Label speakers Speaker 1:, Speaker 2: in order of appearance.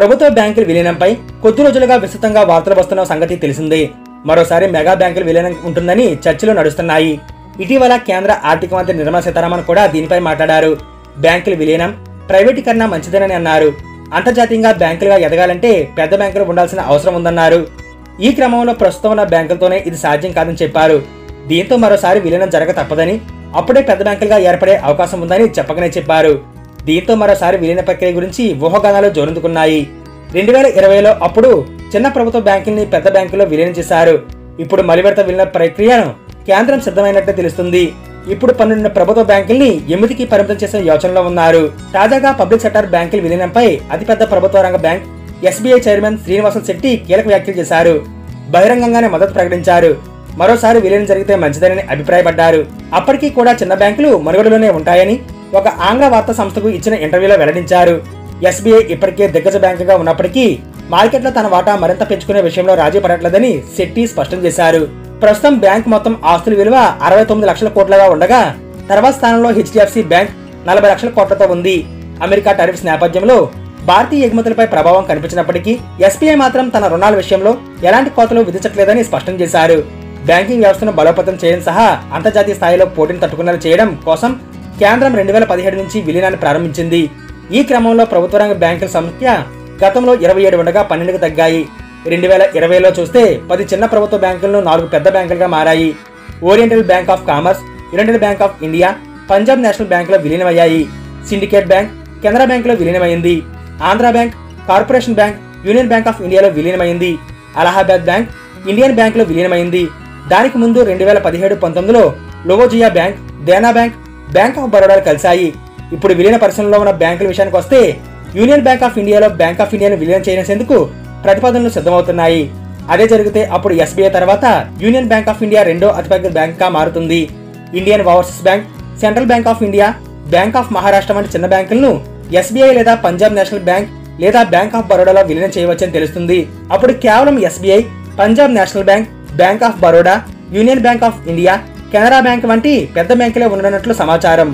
Speaker 1: ప్రభుత్వ బ్యాంకుల విలీనంపై కొద్ది రోజులుగా విస్తృతంగా వార్తలు వస్తున్న సంగతి తెలిసిందే. మరోసారి మెగా బ్యాంకుల విలీనం ఉంటుందని చర్చలు నడుస్తున్నాయి. ఇటీవల కేంద్ర ఆర్థిక మంత్రి నిర్మలా సీతారామన్ కూడా దీనిపై మాట్లాడారు. బ్యాంకుల విలీనం ప్రైవేటీకరణ మంచిదేనని అన్నారు. అంతర్జాతీయంగా బ్యాంకులుగా ఎదగాలంటే పెద్ద బ్యాంకులు ఉండాల్సిన అవసరం ఉందన్నారు. ఈ క్రమంలో ప్రస్తుతం ఉన్న బ్యాంకులతోనే ఇది సాధ్యం కాదని చెప్పారు. దీంతో మరోసారి విలీనం జరగ తప్పదని, అప్పుడే పెద్ద బ్యాంకులుగా ఏర్పడే అవకాశం ఉందని చెప్పకనే చెప్పారు. దీంతో మరోసారి విలీన ప్రక్రియ గురించి ఊహాగానాలు జోరందుకున్నాయి. 2020లో అప్పుడు చిన్న ప్రభుత్వ బ్యాంకుల్ని పెద్ద బ్యాంకుల్లో విలీనం చేశారు. ఇప్పుడు మలివిడత విలీన ప్రక్రియను కేంద్రం సిద్ధమైనట్టు తెలుస్తుంది. ఇప్పుడు 12 ప్రభుత్వ బ్యాంకుల్ని 8కి పరిమితం చేసే యోచనలో ఉన్నారు. తాజాగా పబ్లిక్ సెక్టర్ బ్యాంకుల విలీనంపై అతిపెద్ద ప్రభుత్వ రంగ bank SBI chairman Srinivasan Shetty కీలక వ్యాఖ్యలు చేశారు. బహిరంగంగానే మద్దతు ప్రకటించారు. మరోసారి విలీనం జరిగితే మంచిదని అభిప్రాయపడ్డారు. అప్పటికీ కూడా చిన్న బ్యాంకులు మనుగడలోనే ఉంటాయని ఒక ఆంగ్ల వార్తా సంస్థకు ఇచ్చిన ఇంటర్వ్యూలో వెల్లడించారు. SBI ఇప్పటికే దిగ్గజ బ్యాంకుగా ఉన్నప్పటికీ మార్కెట్లో తన వాటా మరింత పెంచుకునే విషయంలో రాజీ పడట్లేదని శెట్టి స్పష్టం చేశారు. ప్రస్తుతం బ్యాంక్ మొత్తం ఆస్తుల విలువ 69 లక్షల కోట్లుగా ఉండగా తర్వాత స్థానంలో HDFC బ్యాంక్ 40 లక్షల కోట్లతో ఉంది. అమెరికా టారిఫ్స్ నేపథ్యంలో భారతీయ ఎగుమతులపై ప్రభావం కనిపించినప్పటికీ SBI మాత్రం తన రుణాల విషయంలో ఎలాంటి కోతలు విధించట్లేదని స్పష్టం చేశారు. బ్యాంకింగ్ వ్యవస్థను బలోపేతం చేయడం సహా అంతర్జాతీయ స్థాయిలో పోటీని తట్టుకునేలా చేయడం కోసం కేంద్రం 2017 నుంచి విలీనాన్ని ప్రారంభించింది. ఈ క్రమంలో ప్రభుత్వ రంగ బ్యాంకుల సంఖ్య గతంలో 27 ఉండగా 12కి తగ్గాయి. 2020లో చూస్తే 10 చిన్న ప్రభుత్వ బ్యాంకులను 4 పెద్ద బ్యాంకులుగా మారాయి. Oriental Bank of Commerce, United Bank of India, Punjab National బ్యాంకులో విలీనమయ్యాయి. సిండికేట్ బ్యాంక్ కెనరా బ్యాంకులో విలీనమైంది. Andhra Bank, Corporation Bank, Union Bank of ఇండియాలో విలీనమైంది. అలహాబాద్ బ్యాంక్ ఇండియన్ బ్యాంకులో విలీనమైంది. దానికి ముందు 2017-19లో లోవోజియా Bank, Dena Bank, Bank of బరోడాలు కలిశాయి. ఇప్పుడు విలీన పరిశ్రమలో ఉన్న బ్యాంకుల విషయానికి వస్తే యూనియన్ బ్యాంక్ ఆఫ్ ఇండియాలో బ్యాంక్ ఆఫ్ ఇండియాను విలీనం చేసేందుకు ప్రతిపాదనలు సిద్ధమవుతున్నాయి. అదే జరిగితే అప్పుడు SBI తర్వాత యూనియన్ బ్యాంక్ ఆఫ్ ఇండియా రెండో అతిపెద్ద బ్యాంక్గా మారుతుంది. Indian overseas bank, central bank of India, bank of Maharashtra వంటి చిన్న బ్యాంకులను SBI లేదా పంజాబ్ నేషనల్ బ్యాంక్ లేదా బ్యాంక్ ఆఫ్ బరోడాలో విలీనం చేయవచ్చని తెలుస్తుంది. అప్పుడు కేవలం SBI, Punjab national bank, Bank of Baroda, union Bank of India, Canara bank వంటి పెద్ద బ్యాంకులే ఉండనున్నట్లు సమాచారం.